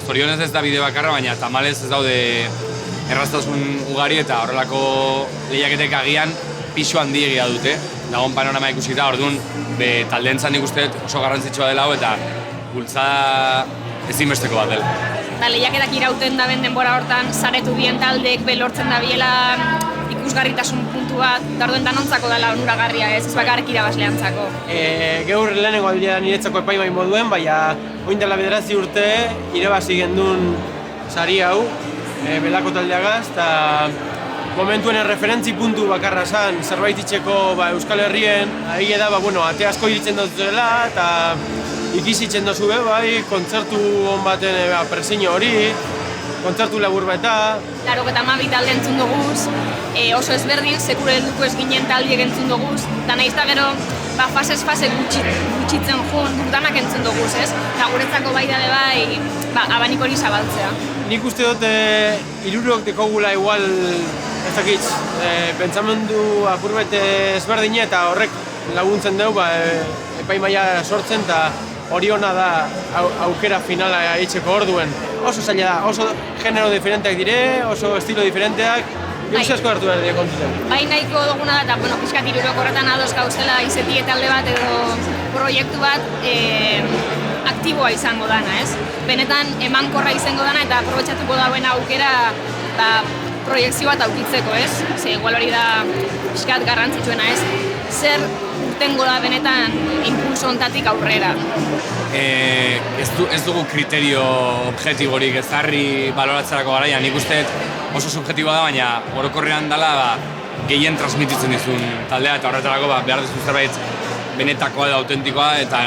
zorionez ez da bide bakarra, baina tamalez ez daude erraztasun ugari eta horrelako lehiaketek agian pisu handiegia dute. Dagoen panorama ikusita, orduan taldeentzat nik uste oso garrantzitsua dela eta bultzada ezinbesteko bat dela. Lehiaketak irauten daben denbora hortan, saretu bien taldeek belortzen da biela ikusgarritasun puntu bat, eta orduan danontzako dela onuragarria ez bakarrik irabazleantzako. Gaur lehenengo aldia niretzako epaimai moduen, baina oin dela 9 urte irabazi gendun sari hau, belako taldeagaz, eta momentuen referentzi puntu bakarra zan, zerbait itxeko Euskal Herrien, ahi da, ate asko iritzen dut dela, eta ikizitzen dozu kontzertu hon baten presio hori, kontzertu labur beta. 82 talde entzun duguz, oso ezberdin, sekure helduko ez ginen taldiek entzun duguz, eta nahiz da gero, fasez-fase gutxitzen jun, danak entzun duguz, ez? Eta guretzako bai dade abanik hori zabaltzea. Nik uste dut hirurok dekogula igual, ez dakitz, pentsamendu apurbete ezberdine eta horrek laguntzen dugu epaimaia sortzen eta hori hona da aukera finala itxeko orduen. Oso zaila da, oso genero diferenteak dire, oso estilo diferenteak, gauza asko hartu behar dira kontuten. Bai nahiko duguna da, eta pixkat hirurok horretan ados gauzela izeti talde bat edo proiektu bat aktiboa izango dana, ez? Benetan emankorra izango dana eta aprobetxatuko dauen aukera proiektzio bat aukitzeko, ez? Ze igual hori da pixkat garrantzitsuena, ez? Zer urtengo da benetan impulso ontatik aurrera. Ez dugu kriterio objektiborik ezarri baloratzerako garaian, nik uste oso subjektiboa da, baina orokorrean dela gehien transmititzen dizun taldea eta horretarako behar duzu zerbait benetakoa edo autentikoa eta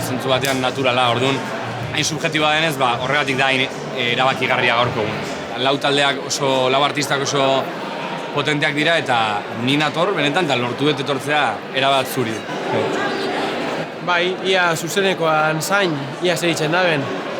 zentzu batean naturala, orduan hain subjektiboa denez, horregatik da erabakigarria gaurko egun. Lau taldeak lau artistak oso potenteak dira eta ni nator benetan eta lortu dut etortzea erabat zuri. Bai, ia zuzenekoan zain, ia zer ditzen daben.